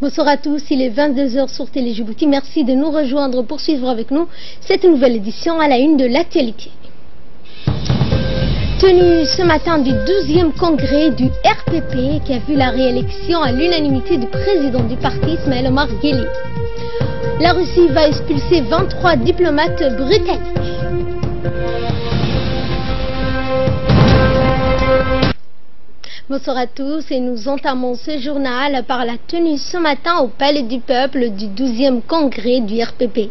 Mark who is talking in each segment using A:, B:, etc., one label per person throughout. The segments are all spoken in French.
A: Bonsoir à tous, il est 22h sur Télé Djibouti. Merci de nous rejoindre pour suivre avec nous cette nouvelle édition à la une de l'actualité. Tenu ce matin du 12e congrès du RPP qui a vu la réélection à l'unanimité du président du parti, Ismaël Omar Guelleh. La Russie va expulser 23 diplomates britanniques. Bonsoir à tous et nous entamons ce journal par la tenue ce matin au Palais du Peuple du 12e congrès du RPP.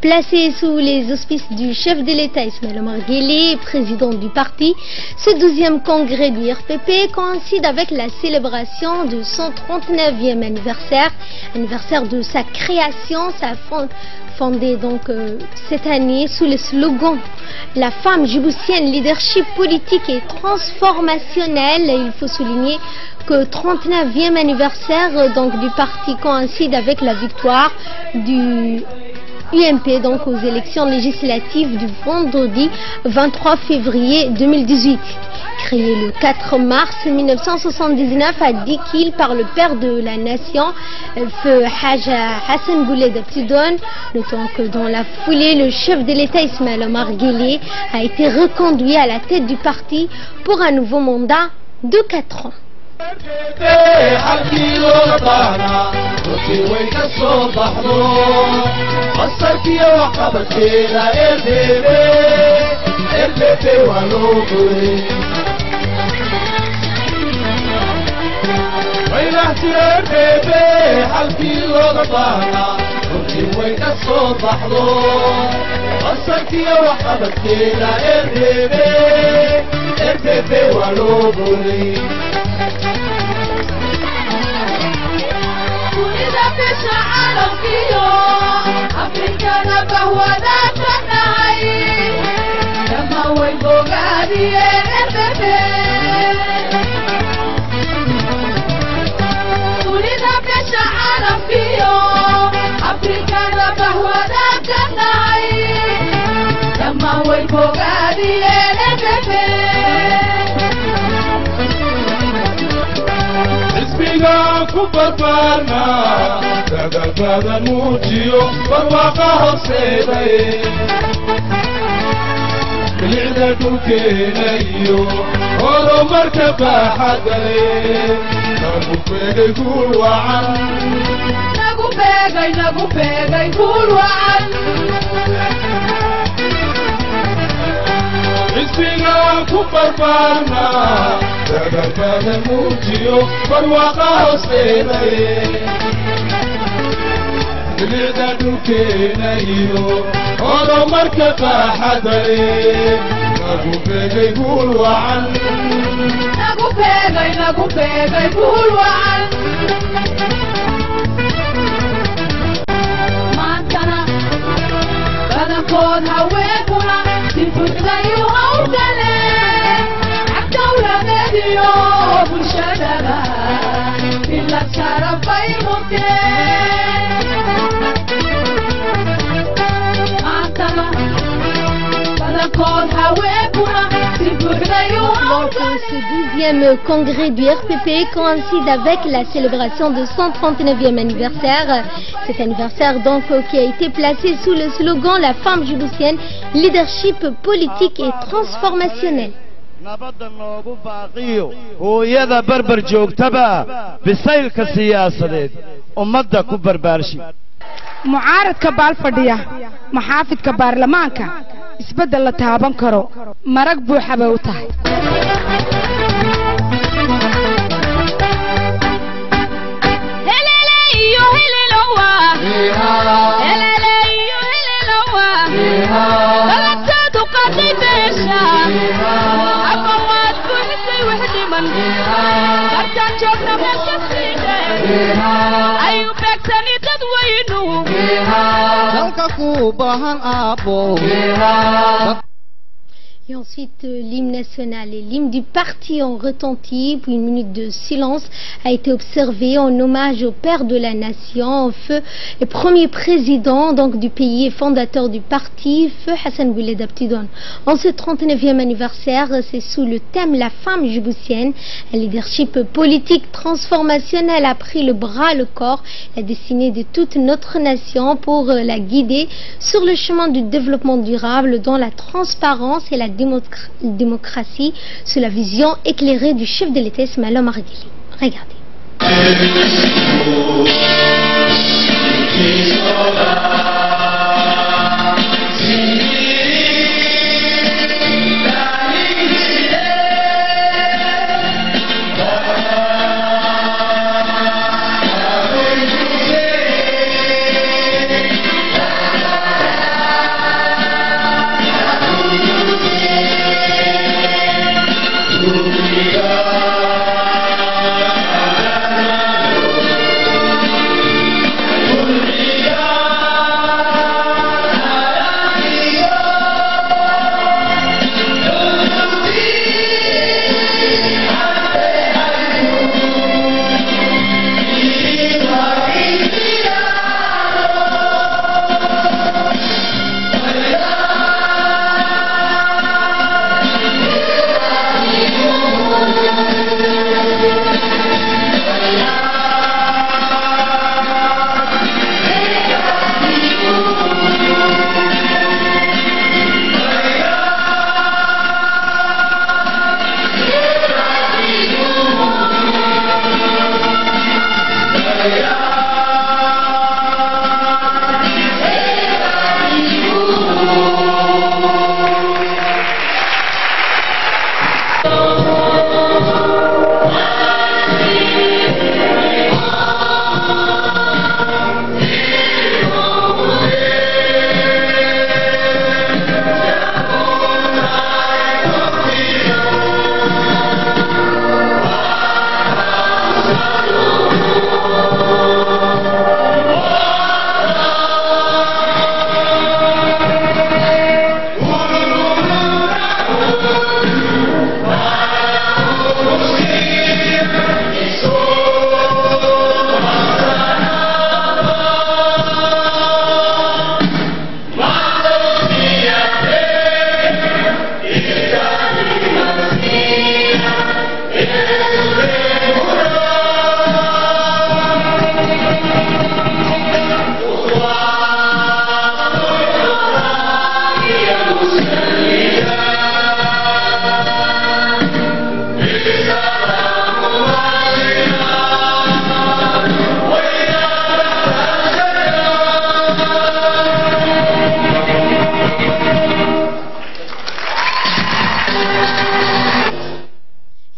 A: Placé sous les auspices du chef de l'État Ismaël Omar Guelleh, président du parti, ce 12e congrès du RPP coïncide avec la célébration de son 39e anniversaire de sa création, fondée donc cette année sous le slogan « La femme djiboutienne, leadership politique et transformationnel ». Il faut souligner que 39e anniversaire donc, du parti coïncide avec la victoire du UMP donc, aux élections législatives du vendredi 23 février 2018. Créé le 4 mars 1979 à Dikil par le père de la nation, Feu Haja Hassan Bouled Abtidon. Notons que dans la foulée, le chef de l'État Ismaël Omar Guelleh a été reconduit à la tête du parti pour un nouveau mandat de 4 ans. Ce 12e congrès du RPP coïncide avec la célébration de son 39e anniversaire. Cet anniversaire donc qui a été placé sous le slogan « La femme djiboutienne, leadership politique et transformationnel ».
B: mucaaradka baalfadhiya maxaafidka baarlamaanka isbedel la taaban karo marag buuxa bay u tahay
A: Et ensuite, l'hymne national et l'hymne du parti ont retenti, puis une minute de silence a été observée en hommage au père de la nation, feu et premier président donc du pays et fondateur du parti, feu Hassan Bouled Abtidon. En ce 39e anniversaire, c'est sous le thème La femme djiboutienne, un leadership politique transformationnel a pris le bras, le corps, la destinée de toute notre nation pour la guider sur le chemin du développement durable dans la transparence et la démocratie sous la vision éclairée du chef de l'État Ismaël Omar Guelleh. Regardez.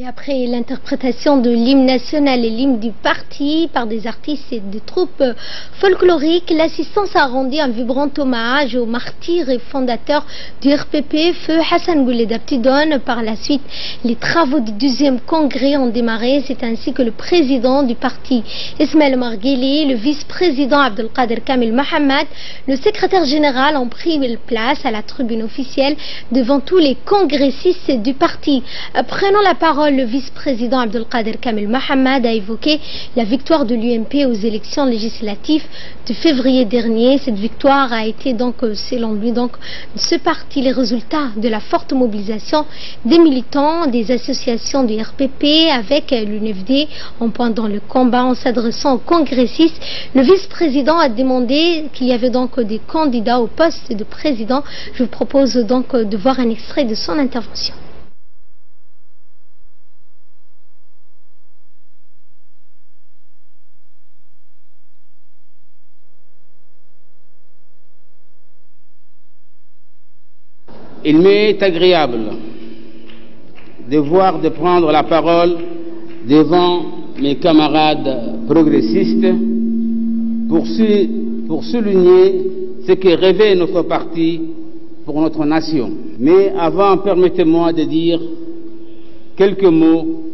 A: Après l'interprétation de l'hymne national et l'hymne du parti par des artistes et des troupes folkloriques, l'assistance a rendu un vibrant hommage au martyr et fondateur du RPP, feu Hassan Bouled Abtidon. Par la suite, les travaux du 12e congrès ont démarré. C'est ainsi que le président du parti, Ismaël Omar Guelleh, le vice-président Abdelkader Kamil Mohamed, le secrétaire général ont pris place à la tribune officielle devant tous les congressistes du parti. Prenant la parole, le vice-président Abdelkader Kamil Mohamed a évoqué la victoire de l'UMP aux élections législatives de février dernier. Cette victoire a été donc, selon lui, ce parti les résultats de la forte mobilisation des militants, des associations du RPP avec l'UNFD en pendant le combat. En s'adressant aux congressistes, le vice-président a demandé qu'il y avait donc des candidats au poste de président. Je vous propose donc de voir un extrait de son intervention.
C: Il m'est agréable de prendre la parole devant mes camarades progressistes pour souligner ce que rêvait notre parti pour notre nation. Mais avant, permettez-moi de dire quelques mots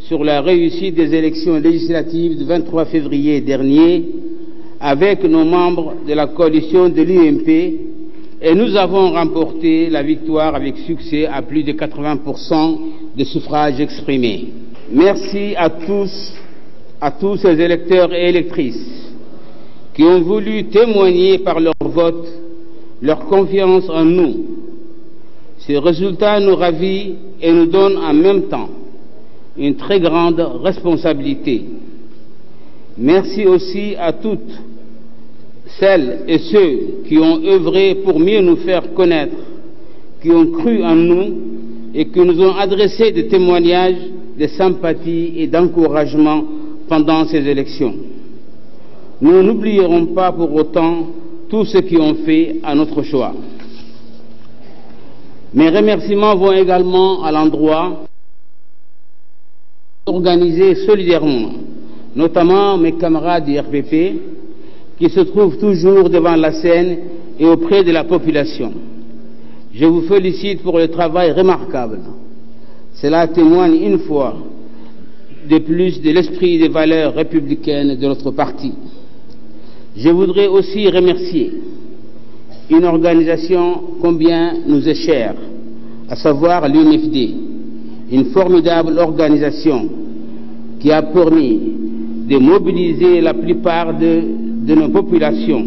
C: sur la réussite des élections législatives du 23 février dernier avec nos membres de la coalition de l'UMP et nous avons remporté la victoire avec succès à plus de 80% des suffrages exprimés. Merci à tous ces électeurs et électrices qui ont voulu témoigner par leur vote leur confiance en nous. Ces résultats nous ravit et nous donnent en même temps une très grande responsabilité. Merci aussi à toutes celles et ceux qui ont œuvré pour mieux nous faire connaître, qui ont cru en nous et qui nous ont adressé des témoignages de sympathie et d'encouragement pendant ces élections. Nous n'oublierons pas pour autant tous ceux qui ont fait à notre choix. Mes remerciements vont également à l'endroit organisés solidairement, notamment mes camarades du RPP, qui se trouvent toujours devant la scène et auprès de la population. Je vous félicite pour le travail remarquable. Cela témoigne une fois de plus de l'esprit des valeurs républicaines de notre parti. Je voudrais aussi remercier une organisation combien nous est chère, à savoir l'UNFD, une formidable organisation qui a permis de mobiliser la plupart de nos populations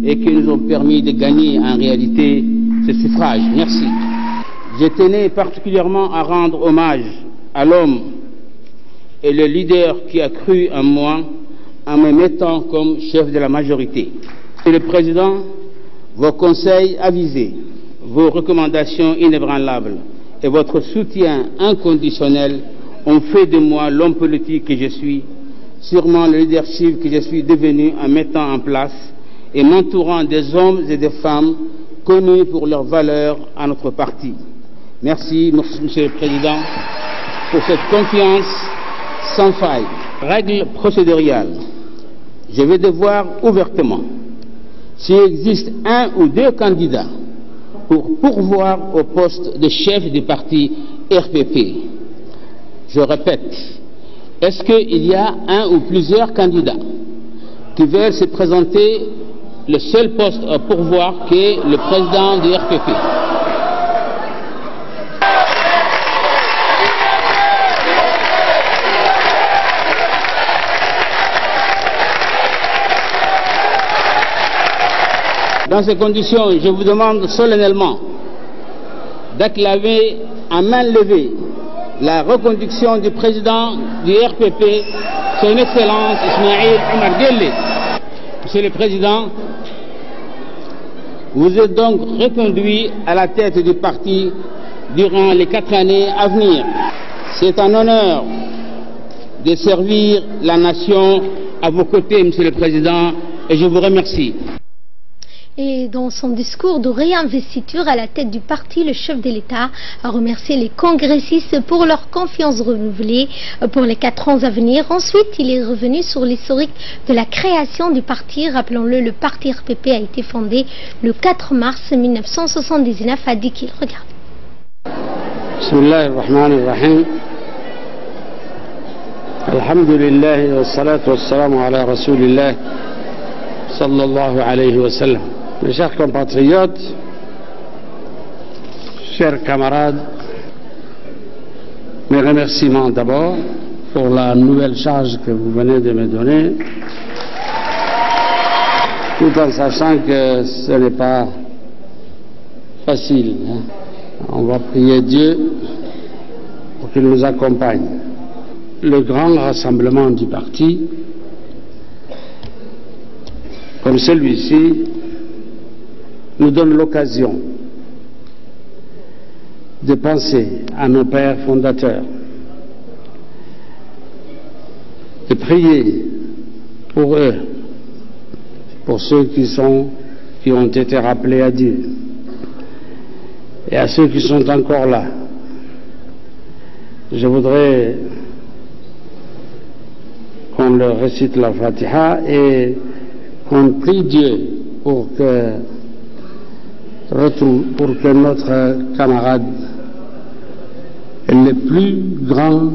C: et qui nous ont permis de gagner en réalité ce suffrage. Merci. Je tenais particulièrement à rendre hommage à l'homme et le leader qui a cru en moi en me mettant comme chef de la majorité. Monsieur le Président, vos conseils avisés, vos recommandations inébranlables et votre soutien inconditionnel ont fait de moi l'homme politique que je suis, sûrement le leadership que je suis devenu en mettant en place et m'entourant des hommes et des femmes connus pour leurs valeurs à notre parti. Merci, Monsieur le Président, pour cette confiance sans faille. Règle procéduriale. Je vais devoir ouvertement, s'il existe un ou deux candidats pour pourvoir au poste de chef du parti RPP. Je répète, est-ce qu'il y a un ou plusieurs candidats qui veulent se présenter le seul poste à pourvoir qu'est le président du RPP? Dans ces conditions, je vous demande solennellement d'acclamer à main levée la reconduction du président du RPP, son Excellence Ismaïl Omar Guelleh. Monsieur le Président, vous êtes donc reconduit à la tête du parti durant les 4 années à venir. C'est un honneur de servir la nation à vos côtés, Monsieur le Président, et je vous remercie.
A: Et dans son discours de réinvestiture à la tête du parti, le chef de l'État a remercié les congressistes pour leur confiance renouvelée pour les 4 ans à venir. Ensuite, il est revenu sur l'historique de la création du parti. Rappelons-le, le parti RPP a été fondé le 4 mars 1979 à Dikil. Regarde.
D: Bismillahirrahmanirrahim. Alhamdulillah wa salatu wa salam ala rasulillah sallallahu alayhi wa sallam. Mes chers compatriotes, chers camarades, mes remerciements d'abord pour la nouvelle charge que vous venez de me donner, tout en sachant que ce n'est pas facile. On va prier Dieu pour qu'il nous accompagne. Le grand rassemblement du parti, comme celui-ci, nous donne l'occasion de penser à nos pères fondateurs, de prier pour eux, pour ceux qui ont été rappelés à Dieu, et à ceux qui sont encore là. Je voudrais qu'on leur récite la Fatiha et qu'on prie Dieu pour que notre camarade, le plus grand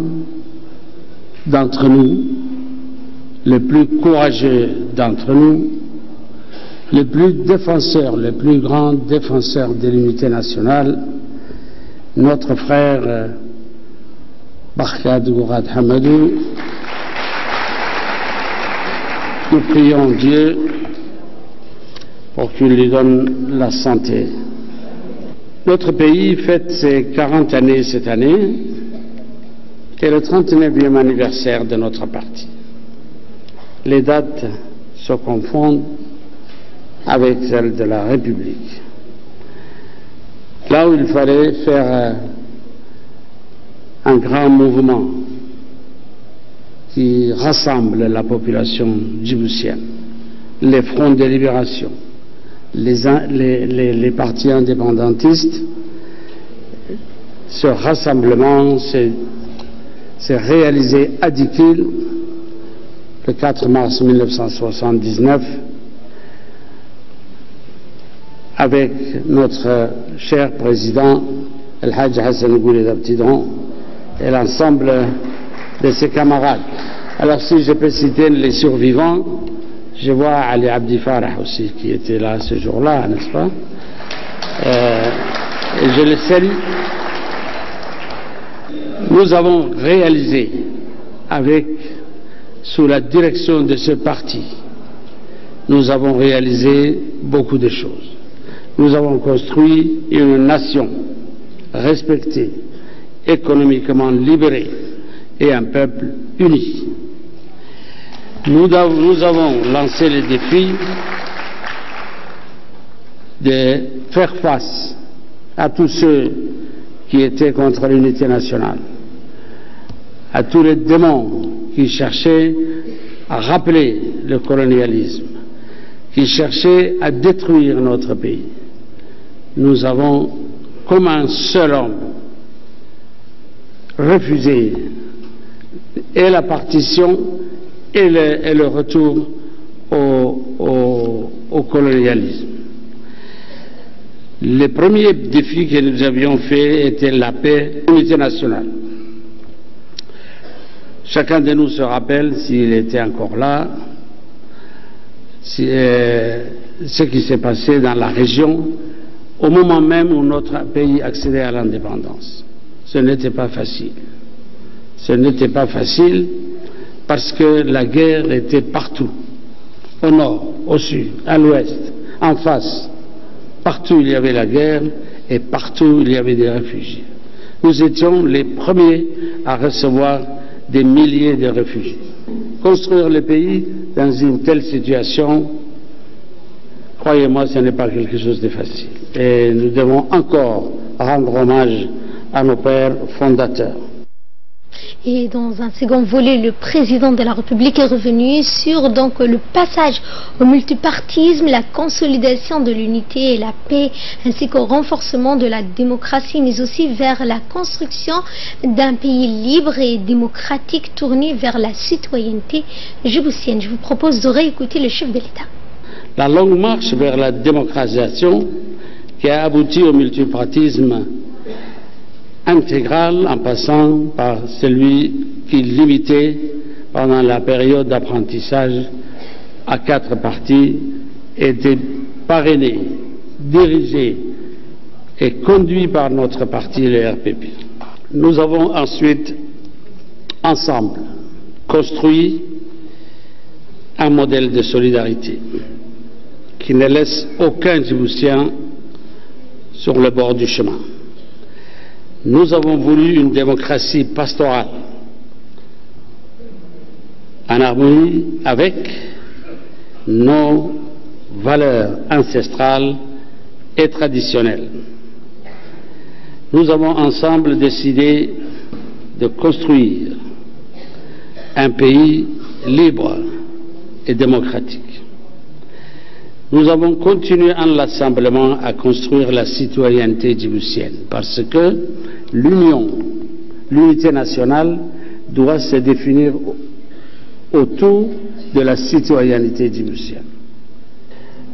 D: d'entre nous, le plus courageux d'entre nous, le plus grand défenseur de l'unité nationale, notre frère Barkhad Gourad Hamadou. Nous prions Dieu pour qu'il lui donne la santé. Notre pays fête ses 40 années cette année et le 39e anniversaire de notre parti. Les dates se confondent avec celles de la République. Là où il fallait faire un grand mouvement qui rassemble la population djiboutienne, les fronts de libération, les partis indépendantistes, ce rassemblement s'est réalisé à Dikil le 4 mars 1979 avec notre cher président El Hadj Hassan Gouled Abtidon et l'ensemble de ses camarades. Alors si je peux citer les survivants, je vois Ali Abdi Farah aussi qui était là ce jour-là, n'est-ce pas? Et je le salue. Nous avons réalisé sous la direction de ce parti, nous avons réalisé beaucoup de choses. Nous avons construit une nation respectée, économiquement libérée et un peuple uni. Nous avons lancé le défi de faire face à tous ceux qui étaient contre l'unité nationale, à tous les démons qui cherchaient à rappeler le colonialisme, qui cherchaient à détruire notre pays. Nous avons, comme un seul homme, refusé et la partition et le retour au colonialisme. Le premier défi que nous avions fait était la paix, l'unité nationale. Chacun de nous se rappelle, s'il était encore là, ce qui s'est passé dans la région au moment même où notre pays accédait à l'indépendance. Ce n'était pas facile. Ce n'était pas facile parce que la guerre était partout, au nord, au sud, à l'ouest, en face. Partout il y avait la guerre et partout il y avait des réfugiés. Nous étions les premiers à recevoir des milliers de réfugiés. Construire le pays dans une telle situation, croyez-moi, ce n'est pas quelque chose de facile. Et nous devons encore rendre hommage à nos pères fondateurs.
A: Et dans un second volet, le président de la République est revenu sur le passage au multipartisme, la consolidation de l'unité et la paix, ainsi qu'au renforcement de la démocratie, mais aussi vers la construction d'un pays libre et démocratique tourné vers la citoyenneté djiboutienne. Je vous propose de réécouter le chef de l'État.
D: La longue marche vers la démocratisation qui a abouti au multipartisme intégral en passant par celui qui limitait pendant la période d'apprentissage à 4 partis était parrainé, dirigé et conduit par notre parti, le RPP. Nous avons ensuite, ensemble, construit un modèle de solidarité qui ne laisse aucun Djiboutien sur le bord du chemin. Nous avons voulu une démocratie pastorale, en harmonie avec nos valeurs ancestrales et traditionnelles. Nous avons ensemble décidé de construire un pays libre et démocratique. Nous avons continué inlassablement à construire la citoyenneté djiboutienne parce que l'unité nationale doit se définir autour de la citoyenneté djiboutienne.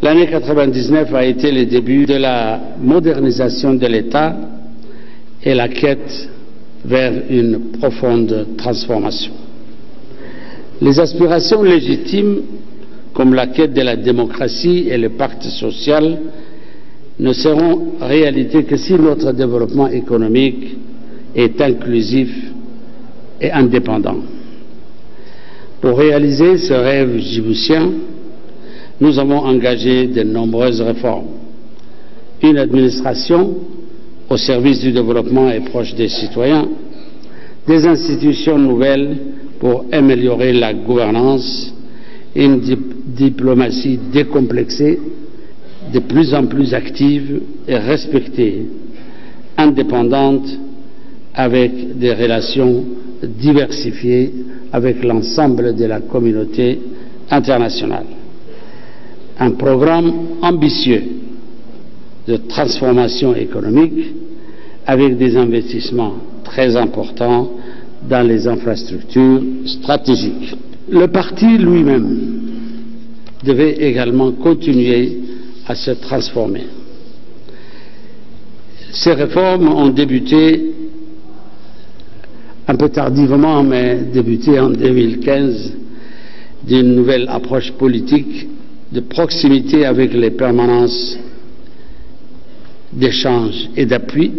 D: L'année 1999 a été le début de la modernisation de l'État et la quête vers une profonde transformation. Les aspirations légitimes comme la quête de la démocratie et le pacte social, ne seront réalité que si notre développement économique est inclusif et indépendant. Pour réaliser ce rêve djiboutien, nous avons engagé de nombreuses réformes. Une administration au service du développement et proche des citoyens, des institutions nouvelles pour améliorer la gouvernance, une diplomatie décomplexée, de plus en plus active et respectée, indépendante, avec des relations diversifiées avec l'ensemble de la communauté internationale. Un programme ambitieux de transformation économique avec des investissements très importants dans les infrastructures stratégiques. Le parti lui-même devait également continuer à se transformer. Ces réformes ont débuté un peu tardivement, mais débuté en 2015, d'une nouvelle approche politique de proximité avec les permanences d'échange et d'appui,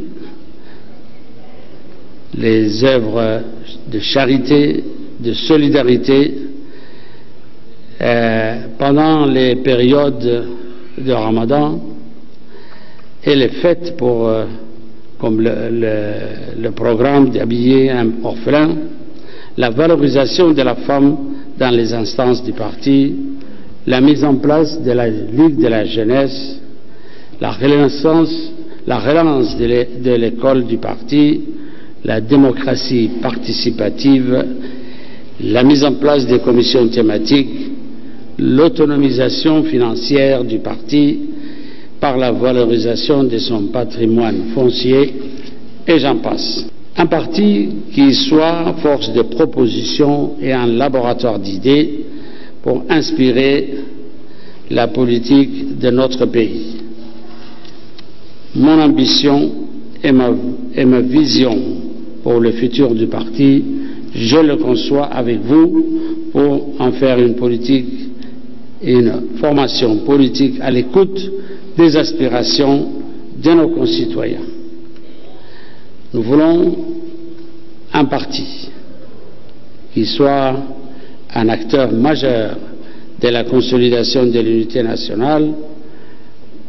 D: les œuvres de charité, de solidarité, pendant les périodes de Ramadan et les fêtes pour, comme le programme d'habiller un orphelin, la valorisation de la femme dans les instances du parti, la mise en place de la Ligue de la jeunesse, la relance de l'école du parti, la démocratie participative, la mise en place des commissions thématiques, l'autonomisation financière du parti par la valorisation de son patrimoine foncier, et j'en passe. Un parti qui soit force de proposition et un laboratoire d'idées pour inspirer la politique de notre pays. Mon ambition et ma vision pour le futur du parti, je le conçois avec vous pour en faire une politique, une formation politique à l'écoute des aspirations de nos concitoyens. Nous voulons un parti qui soit un acteur majeur de la consolidation de l'unité nationale,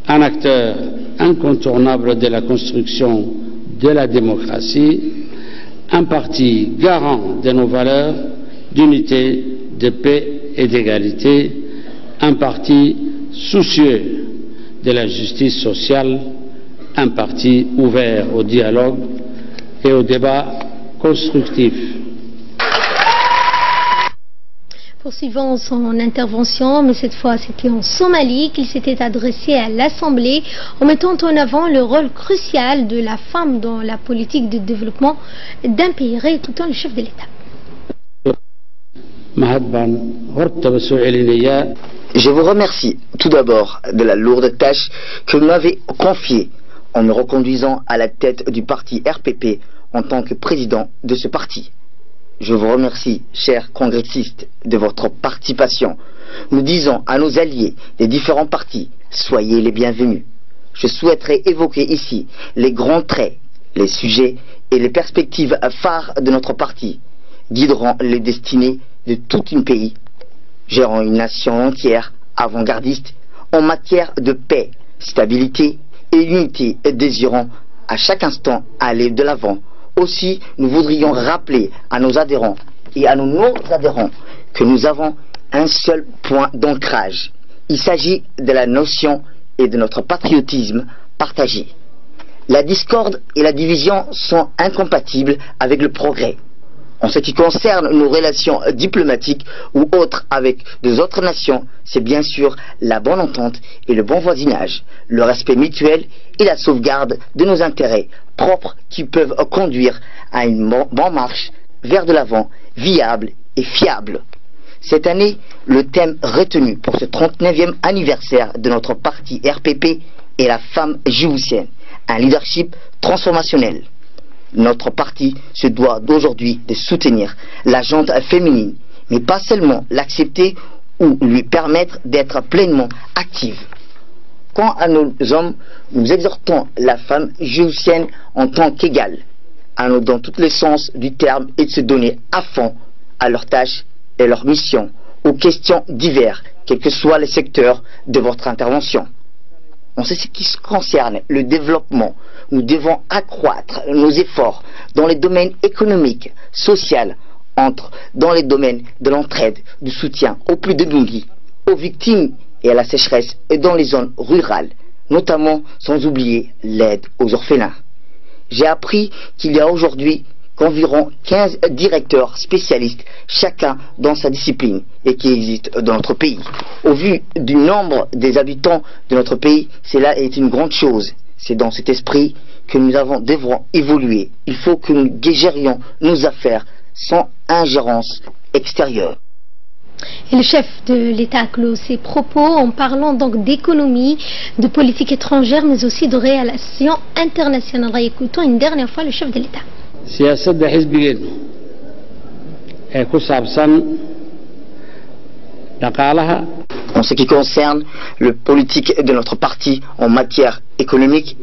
D: un acteur incontournable de la construction de la démocratie, un parti garant de nos valeurs d'unité, de paix et d'égalité, un parti soucieux de la justice sociale, un parti ouvert au dialogue et au débat constructif.
A: Poursuivons son intervention, mais cette fois c'était en Somalie qu'il s'était adressé à l'Assemblée en mettant en avant le rôle crucial de la femme dans la politique de développement d'un pays, réécoutant le chef de l'État.
E: Je vous remercie tout d'abord de la lourde tâche que vous m'avez confiée en me reconduisant à la tête du parti RPP en tant que président de ce parti. Je vous remercie, chers congressistes, de votre participation. Nous disons à nos alliés des différents partis, soyez les bienvenus. Je souhaiterais évoquer ici les grands traits, les sujets et les perspectives phares de notre parti, guideront les destinées de tout un pays, gérant une nation entière avant-gardiste en matière de paix, stabilité et unité, désirant à chaque instant aller de l'avant. Aussi, nous voudrions rappeler à nos adhérents et à nos non-adhérents que nous avons un seul point d'ancrage. Il s'agit de la notion et de notre patriotisme partagé. La discorde et la division sont incompatibles avec le progrès. En ce qui concerne nos relations diplomatiques ou autres avec des autres nations, c'est bien sûr la bonne entente et le bon voisinage, le respect mutuel et la sauvegarde de nos intérêts propres qui peuvent conduire à une bonne marche vers de l'avant, viable et fiable. Cette année, le thème retenu pour ce 39e anniversaire de notre parti RPP est la femme djiboutienne, un leadership transformationnel. Notre parti se doit d'aujourd'hui de soutenir la gente féminine, mais pas seulement l'accepter ou lui permettre d'être pleinement active. Quant à nos hommes, nous exhortons la femme djiboutienne en tant qu'égale, dans tous les sens du terme, et de se donner à fond à leurs tâches et leurs missions, aux questions diverses, quels que soient les secteurs de votre intervention. En ce qui concerne le développement, nous devons accroître nos efforts dans les domaines économiques, sociaux, dans les domaines de l'entraide, du soutien aux plus démunis, aux victimes et à la sécheresse, et dans les zones rurales, notamment sans oublier l'aide aux orphelins. J'ai appris qu'il y a aujourd'hui qu'environ 15 directeurs spécialistes, chacun dans sa discipline, et qui existent dans notre pays. Au vu du nombre des habitants de notre pays, cela est une grande chose. C'est dans cet esprit que nous devrons évoluer. Il faut que nous gérions nos affaires sans ingérence extérieure.
A: Et le chef de l'État clôt ses propos en parlant donc d'économie, de politique étrangère, mais aussi de relations internationales. Écoutons une dernière fois le chef de l'État.
D: siyaasadda xisbigeenu ee ku saabsan dhaqaalaha.
E: En ce qui concerne le politique de notre parti en matière économique,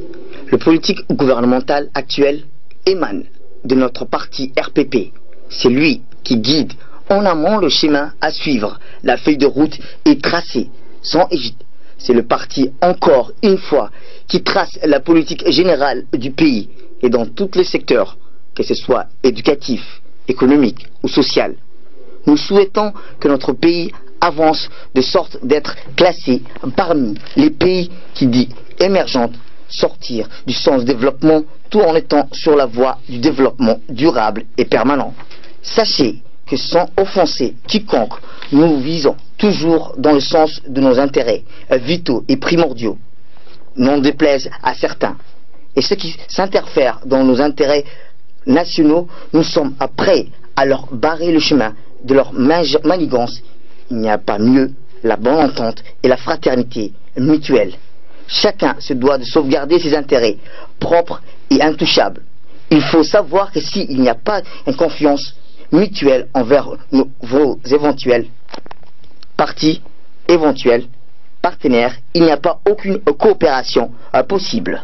E: le politique gouvernemental actuel émane de notre parti RPP. C'est lui qui guide en amont le chemin à suivre. La feuille de route est tracée sans hésiter. C'est le parti, encore une fois, qui trace la politique générale du pays et dans tous les secteurs, que ce soit éducatif, économique ou social. Nous souhaitons que notre pays avance de sorte d'être classé parmi les pays qui dit émergents, sortir du sens développement tout en étant sur la voie du développement durable et permanent. Sachez que sans offenser quiconque, nous visons toujours dans le sens de nos intérêts vitaux et primordiaux, n'en déplaise à certains. Et ceux qui s'interfèrent dans nos intérêts nationaux, nous sommes prêts à leur barrer le chemin de leur manigance. Il n'y a pas mieux la bonne entente et la fraternité mutuelle. Chacun se doit de sauvegarder ses intérêts propres et intouchables. Il faut savoir que s'il n'y a pas une confiance mutuelle envers vos éventuels partis, éventuels partenaires, il n'y a pas aucune coopération possible.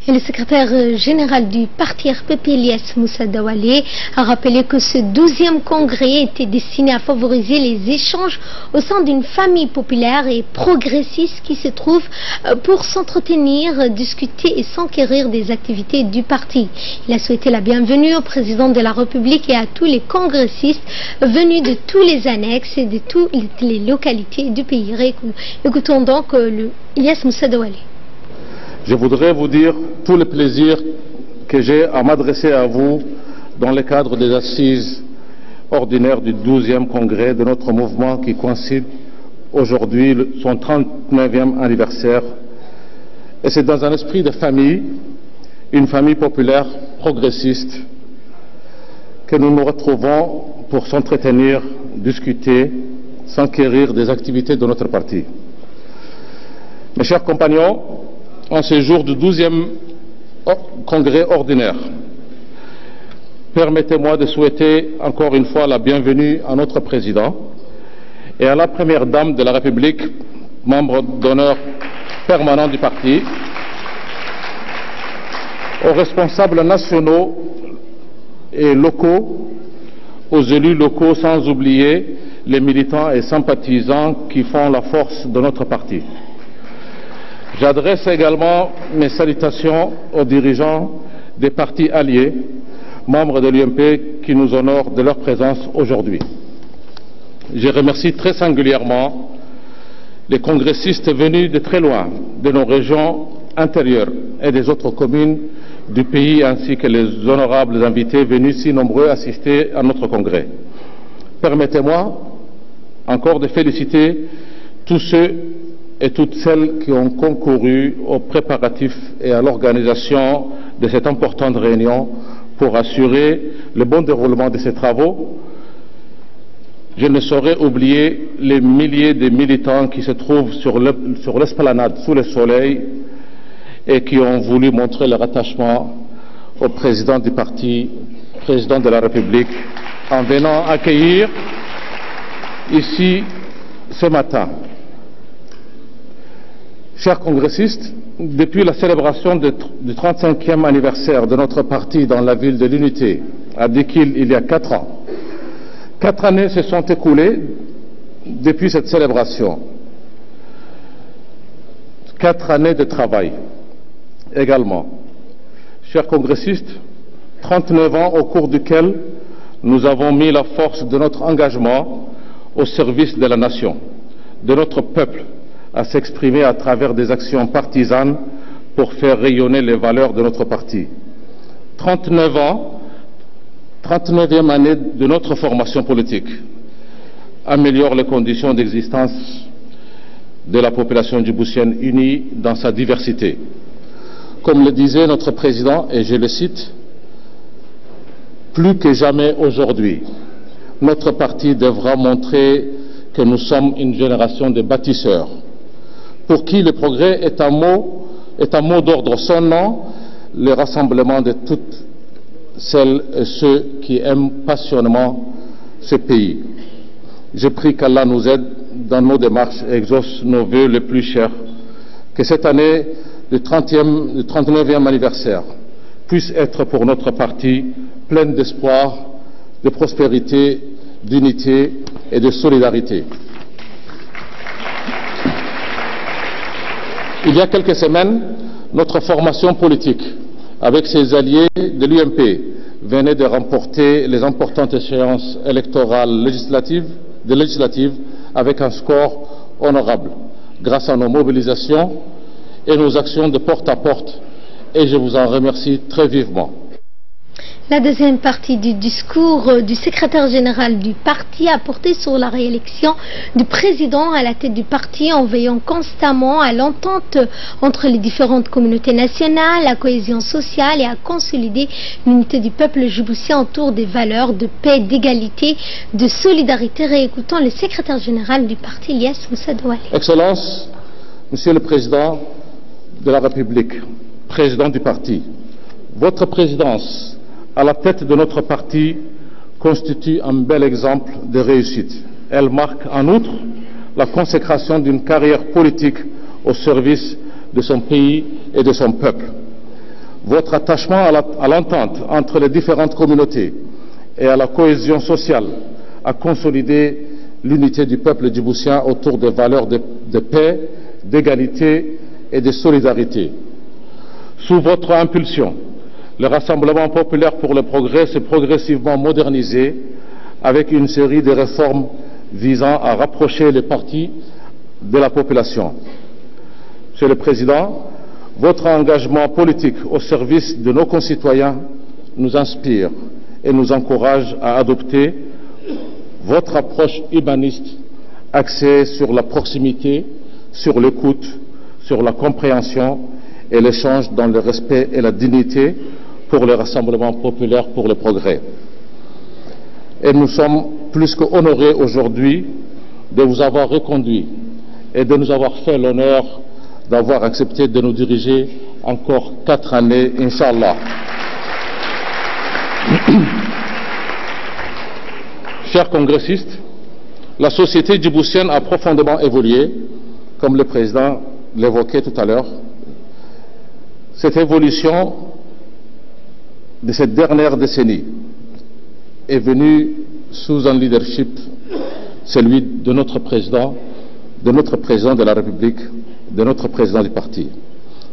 A: Et le secrétaire général du parti RPP, Ilyas Moussa Dawalé, a rappelé que ce 12e congrès était destiné à favoriser les échanges au sein d'une famille populaire et progressiste qui se trouve pour s'entretenir, discuter et s'enquérir des activités du parti. Il a souhaité la bienvenue au président de la République et à tous les congressistes venus de tous les annexes et de toutes les localités du pays. Écoutons donc Ilyas Moussa Dawalé.
F: Je voudrais vous dire tout le plaisir que j'ai à m'adresser à vous dans le cadre des assises ordinaires du 12e congrès de notre mouvement qui coïncide aujourd'hui son 39e anniversaire. Et c'est dans un esprit de famille, une famille populaire progressiste, que nous nous retrouvons pour s'entretenir, discuter, s'enquérir des activités de notre parti. Mes chers compagnons, en ce jour du 12e congrès ordinaire, permettez-moi de souhaiter encore une fois la bienvenue à notre président et à la première dame de la République, membre d'honneur permanent du parti, aux responsables nationaux et locaux, aux élus locaux, sans oublier les militants et sympathisants qui font la force de notre parti. J'adresse également mes salutations aux dirigeants des partis alliés, membres de l'UMP, qui nous honorent de leur présence aujourd'hui. Je remercie très singulièrement les congressistes venus de très loin, de nos régions intérieures et des autres communes du pays, ainsi que les honorables invités venus si nombreux assister à notre congrès. Permettez-moi encore de féliciter tous ceux et toutes celles qui ont concouru aux préparatifs et à l'organisation de cette importante réunion pour assurer le bon déroulement de ces travaux. Je ne saurais oublier les milliers de militants qui se trouvent sur l'esplanade sous le soleil et qui ont voulu montrer leur attachement au président du parti, président de la République, en venant accueillir ici ce matin. Chers congressistes, depuis la célébration du 35e anniversaire de notre parti dans la ville de l'Unité, à Dikil, il y a 4 ans, 4 années se sont écoulées depuis cette célébration. 4 années de travail également. Chers congressistes, 39 ans au cours duquel nous avons mis la force de notre engagement au service de la nation, de notre peuple, à s'exprimer à travers des actions partisanes pour faire rayonner les valeurs de notre parti. 39 ans, 39e année de notre formation politique, améliore les conditions d'existence de la population djiboutienne unie dans sa diversité. Comme le disait notre président, et je le cite, « Plus que jamais aujourd'hui, notre parti devra montrer que nous sommes une génération de bâtisseurs, pour qui le progrès est un mot d'ordre. Son nom, le rassemblement de toutes celles et ceux qui aiment passionnément ce pays. Je prie qu'Allah nous aide dans nos démarches et exauce nos vœux les plus chers. Que cette année, le 39e anniversaire, puisse être pour notre parti pleine d'espoir, de prospérité, d'unité et de solidarité. Il y a quelques semaines, notre formation politique, avec ses alliés de l'UMP, venait de remporter les importantes échéances électorales législatives avec un score honorable, grâce à nos mobilisations et nos actions de porte à porte, et je vous en remercie très vivement.
A: La deuxième partie du discours du secrétaire général du parti a porté sur la réélection du président à la tête du parti en veillant constamment à l'entente entre les différentes communautés nationales, la cohésion sociale et à consolider l'unité du peuple djiboutien autour des valeurs de paix, d'égalité, de solidarité. Réécoutons le secrétaire général du parti, Ilyas Moussa Douali.
F: Excellence, Monsieur le Président de la République, Président du parti, votre présidence à la tête de notre parti constitue un bel exemple de réussite. Elle marque en outre la consécration d'une carrière politique au service de son pays et de son peuple. Votre attachement à l'entente entre les différentes communautés et à la cohésion sociale a consolidé l'unité du peuple djiboutien autour des valeurs de paix, d'égalité et de solidarité. Sous votre impulsion, le Rassemblement populaire pour le progrès s'est progressivement modernisé avec une série de réformes visant à rapprocher les partis de la population. Monsieur le Président, votre engagement politique au service de nos concitoyens nous inspire et nous encourage à adopter votre approche humaniste axée sur la proximité, sur l'écoute, sur la compréhension et l'échange dans le respect et la dignité pour le Rassemblement populaire pour le progrès. Et nous sommes plus qu'honorés aujourd'hui de vous avoir reconduit et de nous avoir fait l'honneur d'avoir accepté de nous diriger encore 4 années, Inch'Allah. Chers congressistes, la société djiboutienne a profondément évolué, comme le président l'évoquait tout à l'heure. Cette évolution de cette dernière décennie est venue sous un leadership, celui de notre président de la République, de notre président du parti.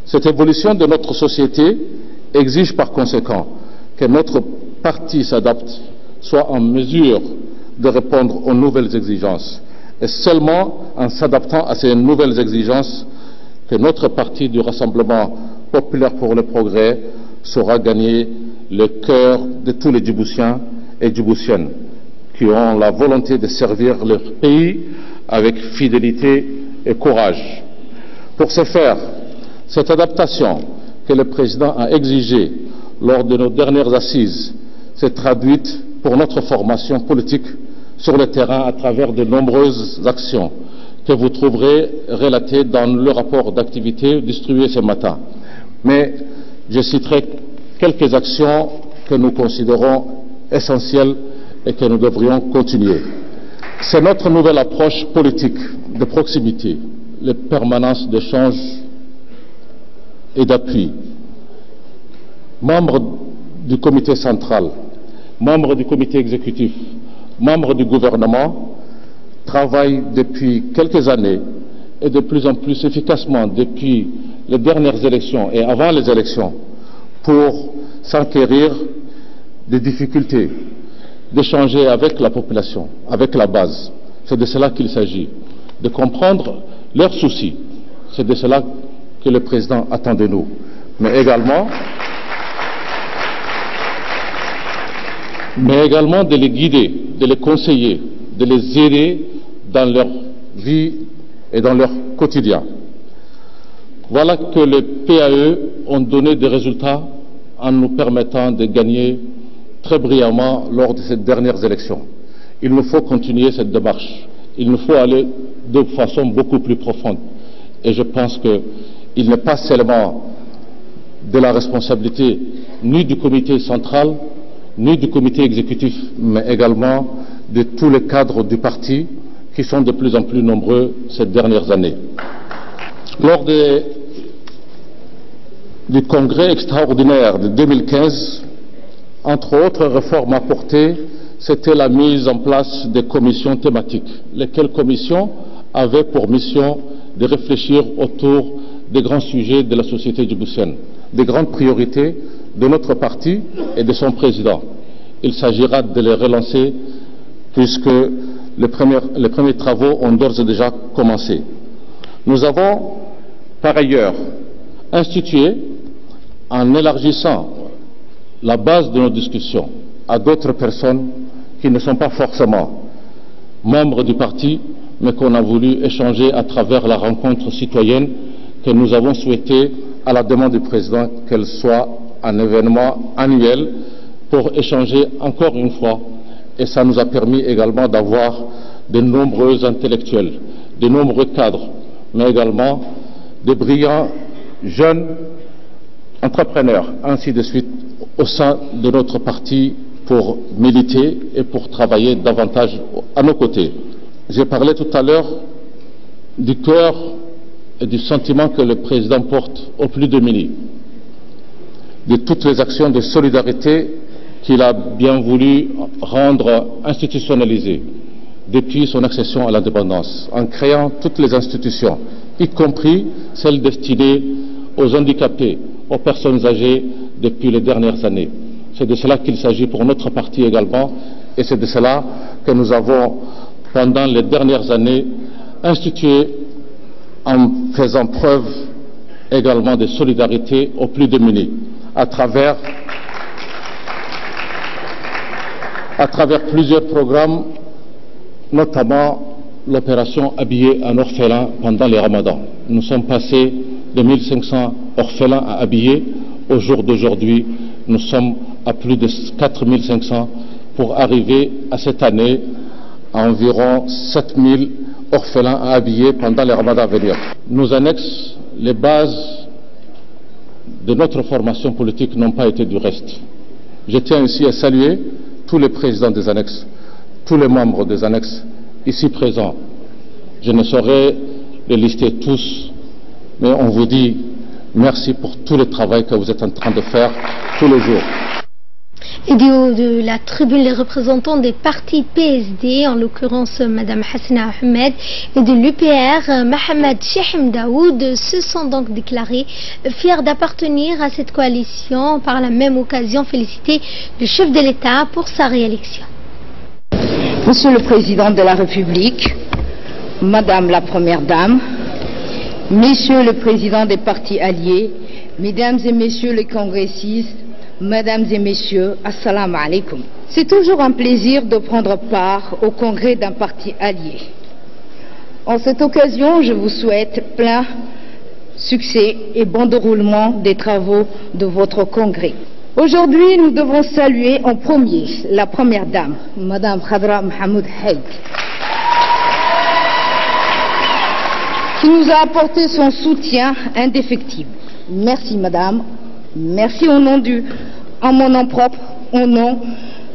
F: Cette évolution de notre société exige par conséquent que notre parti s'adapte, soit en mesure de répondre aux nouvelles exigences. Et seulement en s'adaptant à ces nouvelles exigences que notre parti du Rassemblement populaire pour le progrès saura gagner le cœur de tous les Djiboutiens et Djiboutiennes qui ont la volonté de servir leur pays avec fidélité et courage. Pour ce faire, cette adaptation que le président a exigée lors de nos dernières assises s'est traduite pour notre formation politique sur le terrain à travers de nombreuses actions que vous trouverez relatées dans le rapport d'activité distribué ce matin. Mais je citerai quelques actions que nous considérons essentielles et que nous devrions continuer. C'est notre nouvelle approche politique de proximité, les permanences d'échange et d'appui. Membres du comité central, membres du comité exécutif, membres du gouvernement travaillent depuis quelques années et de plus en plus efficacement depuis les dernières élections et avant les élections pour s'enquérir des difficultés, d'échanger avec la population, avec la base. C'est de cela qu'il s'agit, de comprendre leurs soucis. C'est de cela que le président attend de nous. Mais également de les guider, de les conseiller, de les aider dans leur vie et dans leur quotidien. Voilà que les PAE ont donné des résultats en nous permettant de gagner très brillamment lors de ces dernières élections. Il nous faut continuer cette démarche. Il nous faut aller de façon beaucoup plus profonde. Et je pense qu'il n'est pas seulement de la responsabilité ni du comité central, ni du comité exécutif, mais également de tous les cadres du parti qui sont de plus en plus nombreux ces dernières années. Lors du congrès extraordinaire de 2015, entre autres réformes apportées, c'était la mise en place des commissions thématiques, lesquelles commissions avaient pour mission de réfléchir autour des grands sujets de la société djiboutienne, des grandes priorités de notre parti et de son président. Il s'agira de les relancer puisque les premiers travaux ont d'ores et déjà commencé. Nous avons par ailleurs institué, en élargissant la base de nos discussions à d'autres personnes qui ne sont pas forcément membres du parti, mais qu'on a voulu échanger à travers la rencontre citoyenne que nous avons souhaité, à la demande du président, qu'elle soit un événement annuel pour échanger encore une fois. Et ça nous a permis également d'avoir de nombreux intellectuels, de nombreux cadres, mais également de brillants jeunes entrepreneurs, ainsi de suite, au sein de notre parti pour militer et pour travailler davantage à nos côtés. J'ai parlé tout à l'heure du cœur et du sentiment que le président porte aux plus démunis, de toutes les actions de solidarité qu'il a bien voulu rendre institutionnalisées depuis son accession à l'indépendance, en créant toutes les institutions, y compris celles destinées aux handicapés, aux personnes âgées depuis les dernières années. C'est de cela qu'il s'agit pour notre parti également, et c'est de cela que nous avons, pendant les dernières années, institué en faisant preuve également de solidarité aux plus démunis, à travers plusieurs programmes, notamment l'opération Habiller un orphelin pendant les ramadans. Nous sommes passés de 1500 orphelins à habiller. Au jour d'aujourd'hui, nous sommes à plus de 4500 pour arriver à cette année à environ 7000 orphelins à habiller pendant les ramadans à venir. Nos annexes, les bases de notre formation politique n'ont pas été du reste. Je tiens ici à saluer tous les présidents des annexes, tous les membres des annexes ici présents. Je ne saurais les lister tous, mais on vous dit merci pour tout le travail que vous êtes en train de faire tous les jours.
A: Et du haut de la tribune, les représentants des partis PSD, en l'occurrence Mme Hassana Ahmed, et de l'UPR, Mohamed Chehim Daoud, se sont donc déclarés fiers d'appartenir à cette coalition. Par la même occasion, féliciter le chef de l'État pour sa réélection.
B: Monsieur le Président de la République, Madame la Première Dame, Messieurs le Président des partis alliés, Mesdames et Messieurs les congressistes, Mesdames et Messieurs, Assalamu alaikum. C'est toujours un plaisir de prendre part au congrès d'un parti allié. En cette occasion, je vous souhaite plein succès et bon déroulement des travaux de votre congrès. Aujourd'hui, nous devons saluer en premier la Première Dame, Madame Khadra Mohamed Haït, qui nous a apporté son soutien indéfectible. Merci Madame, merci en mon nom propre, au nom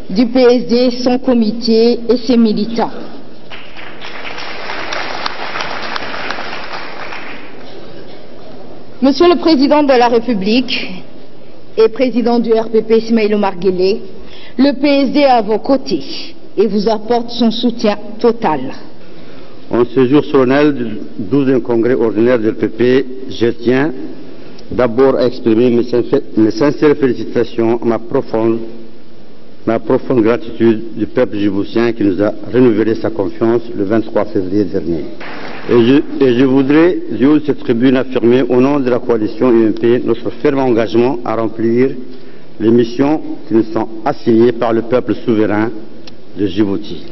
B: du PSD, son comité et ses militants. Monsieur le Président de la République et Président du RPP Ismaïla Omar Guelleh, le PSD est à vos côtés et vous apporte son soutien total.
G: En ce jour solennel du 12e congrès ordinaire du RPP, je tiens d'abord à exprimer mes sincères félicitations, ma profonde gratitude du peuple djiboutien qui nous a renouvelé sa confiance le 23 février dernier. Et je voudrais, de cette tribune, affirmer au nom de la coalition UMP notre ferme engagement à remplir les missions qui nous sont assignées par le peuple souverain de Djibouti.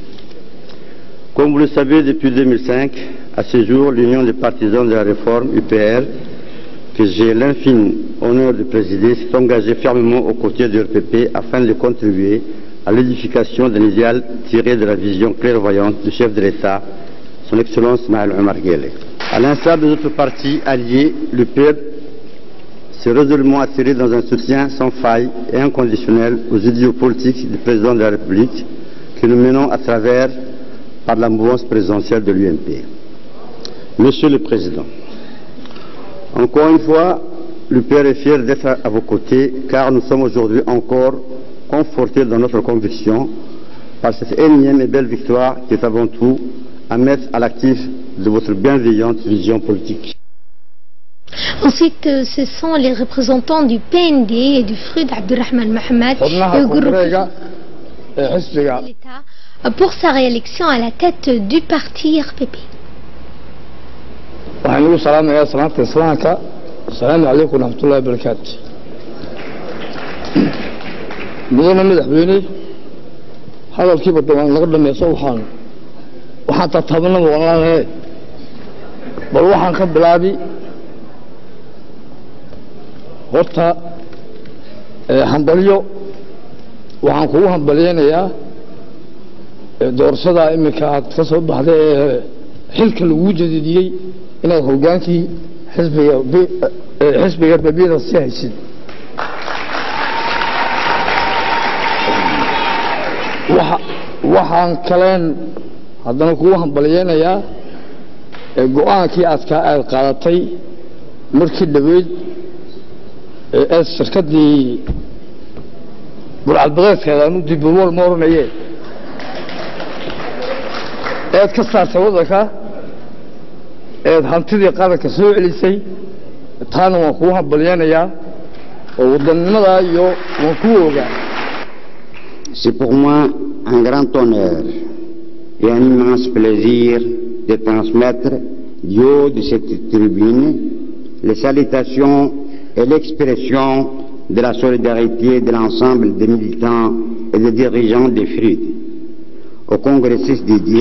G: Comme vous le savez, depuis 2005, à ce jour, l'Union des partisans de la réforme UPR, que j'ai l'infime honneur de présider, s'est engagée fermement aux côtés du RPP afin de contribuer à l'édification d'un idéal tiré de la vision clairvoyante du chef de l'État, son Excellence Ismaïla Omar Guelleh. À l'instar des autres partis alliés, le PED s'est résolument attiré dans un soutien sans faille et inconditionnel aux idéaux politiques du président de la République que nous menons à travers par la mouvance présidentielle de l'UMP. Monsieur le Président, encore une fois, l'UPR est fier d'être à vos côtés car nous sommes aujourd'hui encore confortés dans notre conviction par cette énième et belle victoire qui est avant tout à mettre à l'actif de votre bienveillante vision politique.
A: Ensuite, ce sont les représentants du PND et du FRUD Abdurrahman Mohamed et au groupe de l'État pour sa réélection à la tête du parti RPP.
H: السلام عليكم ورحمة الله وبركاته. مدينة مدحويني هذا الكيب الدوان لقد يصوحان وحتى تطبنا والله بروحان كبلادي horta hambalyo waxaan kugu hambaleynayaa doorashada imika aad ka soo baxday ee xilka lagu jadidiyay inaad hogaankii xisbiga babida si haysid waxaan kaleen haddana kugu hambaleynayaa go-aankii aad qaadatay markii dhaweyd shirkadii burcadbadeedkeeda aanu dibwal ma oranayeen eed ka saartay waddanka eed hantidii qaranka soo celisay taana waan kuu hambalyeynayaa oo wadannimada iyo waan kuu ogaa.
G: C'est pour moi un grand honneur et un immense plaisir de transmettre du haut de cette tribune les salutations et l'expression de la solidarité de l'ensemble des militants et des dirigeants des FRUD, aux congressistes du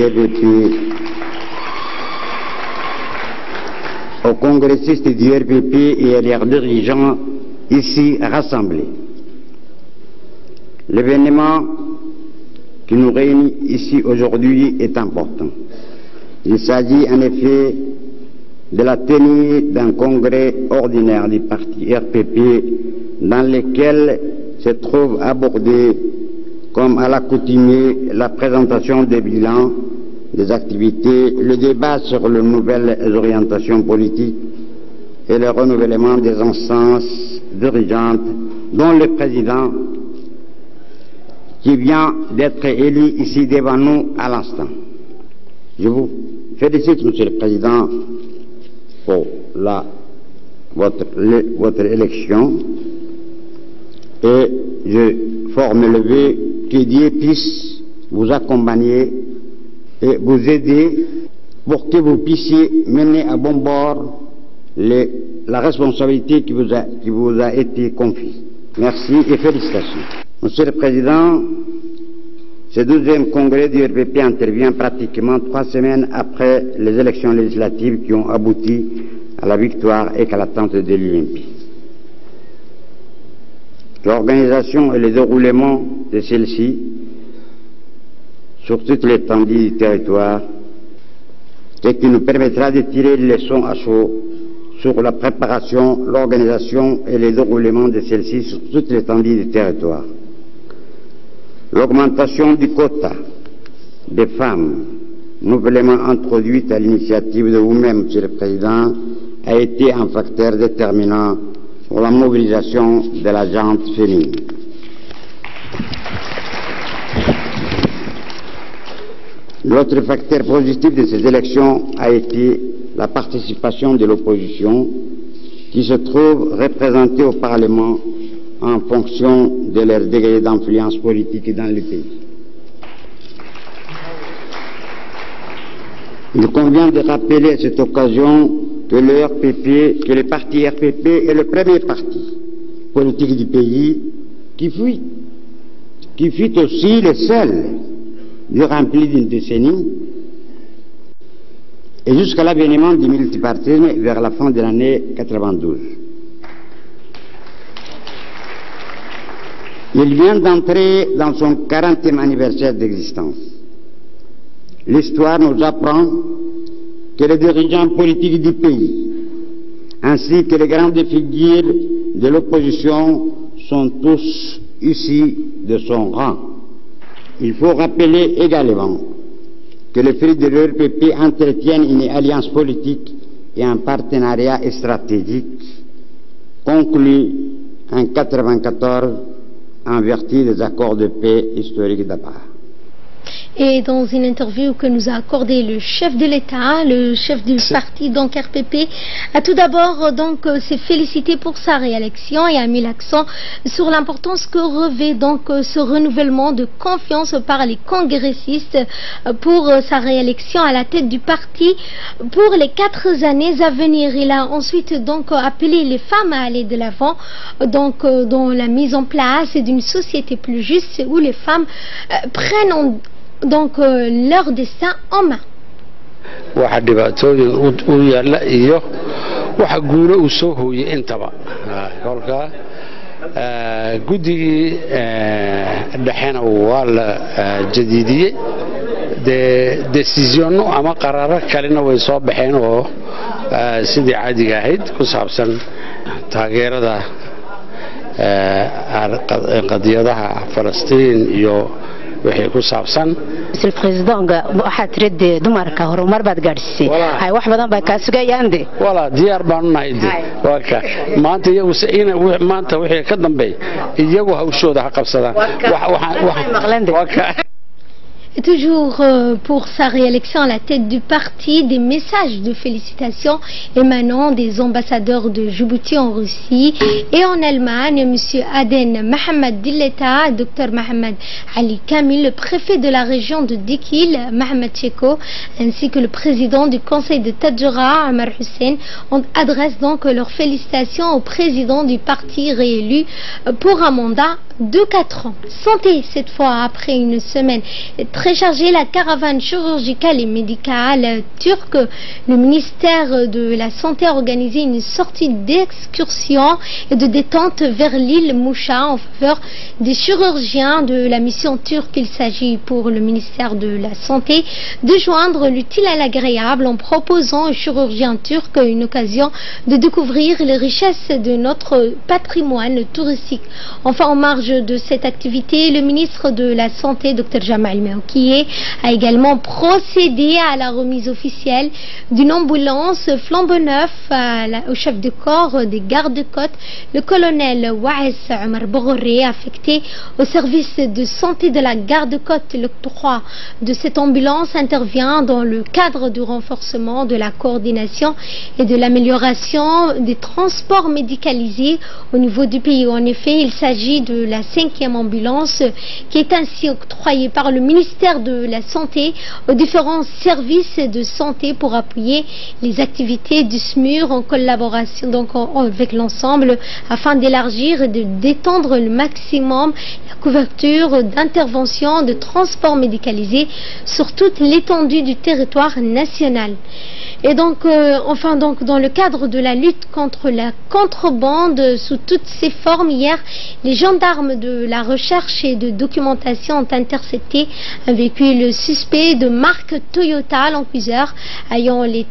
G: RPP, et à leurs dirigeants ici rassemblés. L'événement qui nous réunit ici aujourd'hui est important. Il s'agit en effet de la tenue d'un congrès ordinaire du parti RPP dans lequel se trouve abordée, comme à l'accoutumée, la présentation des bilans, des activités, le débat sur les nouvelles orientations politiques et le renouvellement des instances dirigeantes dont le président qui vient d'être élu ici devant nous à l'instant. Je vous félicite, Monsieur le Président, pour votre élection et je forme le vœu que Dieu puisse vous accompagner et vous aider pour que vous puissiez mener à bon bord la responsabilité qui vous a été confiée. Merci et félicitations. Monsieur le Président, ce 12e congrès du RPP intervient pratiquement 3 semaines après les élections législatives qui ont abouti à la victoire éclatante de l'UMP. L'organisation et le déroulement de celle-ci sur toute l'étendue du territoire, ce qui nous permettra de tirer les leçons à chaud sur la préparation, l'organisation et le déroulement de celle-ci sur toute l'étendue du territoire. L'augmentation du quota des femmes, nouvellement introduite à l'initiative de vous-même, Monsieur le Président, a été un facteur déterminant pour la mobilisation de la gente féminine. L'autre facteur positif de ces élections a été la participation de l'opposition qui se trouve représentée au Parlement en fonction de leur degré d'influence politique dans le pays. Il convient de rappeler à cette occasion que le parti RPP est le premier parti politique du pays qui fut aussi le seul durant plus d'une décennie et jusqu'à l'avènement du multipartisme vers la fin de l'année 92. Il vient d'entrer dans son 40e anniversaire d'existence. L'histoire nous apprend que les dirigeants politiques du pays, ainsi que les grandes figures de l'opposition, sont tous issus de son rang. Il faut rappeler également que les fruits de l'URPP entretiennent une alliance politique et un partenariat stratégique conclu en 1994 en vertu des accords de paix historiques d'Abar.
A: Et dans une interview que nous a accordé le chef de l'État, le chef du parti donc RPP, a tout d'abord donc s'est félicité pour sa réélection et a mis l'accent sur l'importance que revêt donc ce renouvellement de confiance par les congressistes pour sa réélection à la tête du parti pour les 4 années à venir. Il a ensuite donc appelé les femmes à aller de l'avant donc dans la mise en place d'une société plus juste où les femmes prennent donc leur destin en main.
D: waxa dhibaatooyin u yaala iyo waxa guulo u soo hooyay intaba kolka guddigii dhaxena waa la jadiidiyey decisiono ama qaraaro kalena way soo baxeen oo sidii caadiga ahayd ku saabsan taageerada qadiyadaha Falastiin iyo wixii ku saabsan
I: Monsieur le Président waxa tirade dumarka horumar baad gaadhisay hay wax badan baa ka sugayaan
D: wala diyaar baan nahay waka maanta iyagu maanta wixii ka dambeey iyagu hawshooda ha qabsadaan
A: Et toujours pour sa réélection à la tête du parti, des messages de félicitations émanant des ambassadeurs de Djibouti en Russie et en Allemagne, M. Aden Mohamed Dilleta, Dr Mohamed Ali Kamil, le préfet de la région de Dikil, Mohamed Cheko, ainsi que le président du conseil de Tadjoura, Omar Hussein, adressent donc leurs félicitations au président du parti réélu pour un mandat de 4 ans. Santé, cette fois, après une semaine très chargée, la caravane chirurgicale et médicale turque, le ministère de la Santé a organisé une sortie d'excursion et de détente vers l'île Moucha en faveur des chirurgiens de la mission turque. Il s'agit pour le ministère de la Santé de joindre l'utile à l'agréable en proposant aux chirurgiens turcs une occasion de découvrir les richesses de notre patrimoine touristique. Enfin, en marge de cette activité, le ministre de la Santé, Dr Jamal Meoukié, a également procédé à la remise officielle d'une ambulance flambant neuf au chef de corps des gardes-côtes, le colonel Waes Omar Bogoré, affecté au service de santé de la garde-côte. L'octroi de cette ambulance intervient dans le cadre du renforcement de la coordination et de l'amélioration des transports médicalisés au niveau du pays. En effet, il s'agit de la 5e ambulance qui est ainsi octroyée par le ministère de la Santé aux différents services de santé pour appuyer les activités du SMUR en collaboration donc avec l'ensemble afin d'élargir et de d'étendre le maximum la couverture d'intervention de transport médicalisé sur toute l'étendue du territoire national. Et donc, enfin, donc, dans le cadre de la lutte contre la contrebande sous toutes ses formes, hier, les gendarmes de la recherche et de documentation ont intercepté un véhicule suspect de marque Toyota, l'encuiseur ayant les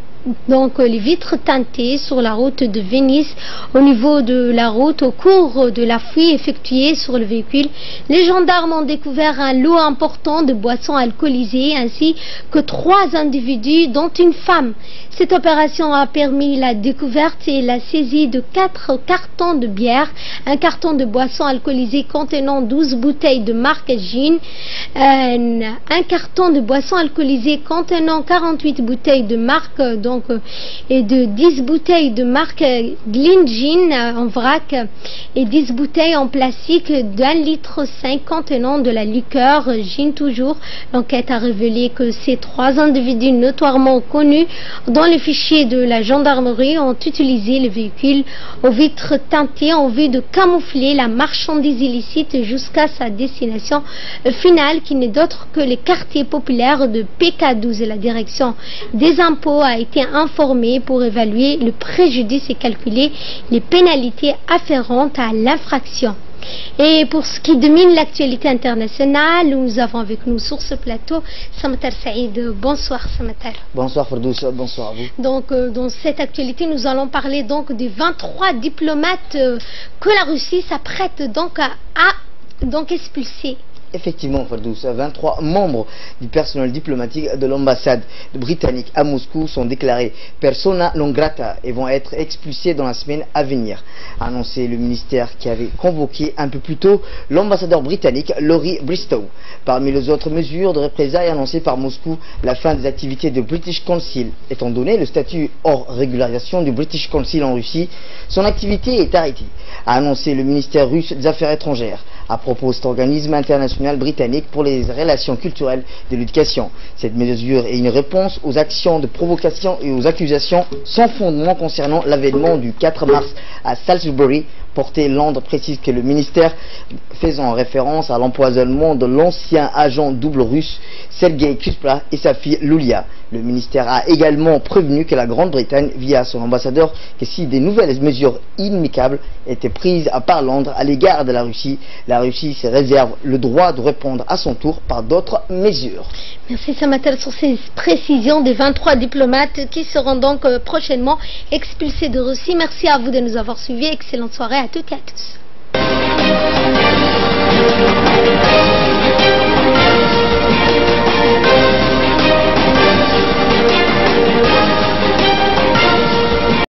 A: donc les vitres teintées sur la route de Venise. Au niveau de la route, au cours de la fouille effectuée sur le véhicule, les gendarmes ont découvert un lot important de boissons alcoolisées ainsi que 3 individus dont une femme. Cette opération a permis la découverte et la saisie de 4 cartons de bière, un carton de boissons alcoolisées contenant 12 bouteilles de marque Gin, un carton de boissons alcoolisées contenant 48 bouteilles de marque et de 10 bouteilles de marque Glen Gin en vrac et 10 bouteilles en plastique d'1,5 litre contenant de la liqueur Gin toujours. L'enquête a révélé que ces 3 individus notoirement connus dans les fichiers de la gendarmerie ont utilisé le véhicule aux vitres teintées en vue de camoufler la marchandise illicite jusqu'à sa destination finale qui n'est d'autre que les quartiers populaires de PK12. La direction des impôts a été informée pour évaluer le préjudice et calculer les pénalités afférentes à l'infraction. Et pour ce qui domine l'actualité internationale, nous avons avec nous sur ce plateau Samatar Saïd. Bonsoir Samatar.
E: Bonsoir Ferdous, bonsoir à vous.
A: Donc dans cette actualité, nous allons parler donc des 23 diplomates que la Russie s'apprête donc à expulser.
E: Effectivement, Ferdous, 23 membres du personnel diplomatique de l'ambassade britannique à Moscou sont déclarés persona non grata et vont être expulsés dans la semaine à venir, a annoncé le ministère qui avait convoqué un peu plus tôt l'ambassadeur britannique Laurie Bristow. Parmi les autres mesures de représailles annoncées par Moscou, la fin des activités de British Council. Étant donné le statut hors régularisation du British Council en Russie, son activité est arrêtée, a annoncé le ministère russe des Affaires étrangères à propos de cet organisme international britannique pour les relations culturelles de l'éducation. Cette mesure est une réponse aux actions de provocation et aux accusations sans fondement concernant l'avènement du 4 mars à Salisbury. Porté Londres précise que le ministère, faisant référence à l'empoisonnement de l'ancien agent double russe Sergei Kuspla et sa fille Lulia. Le ministère a également prévenu que la Grande-Bretagne, via son ambassadeur, que si des nouvelles mesures inamicables étaient prises par Londres à l'égard de la Russie se réserve le droit de répondre à son tour par d'autres mesures.
A: Merci Samatar sur ces précisions des 23 diplomates qui seront donc prochainement expulsés de Russie. Merci à vous de nous avoir suivis. Excellente soirée à toutes et à tous.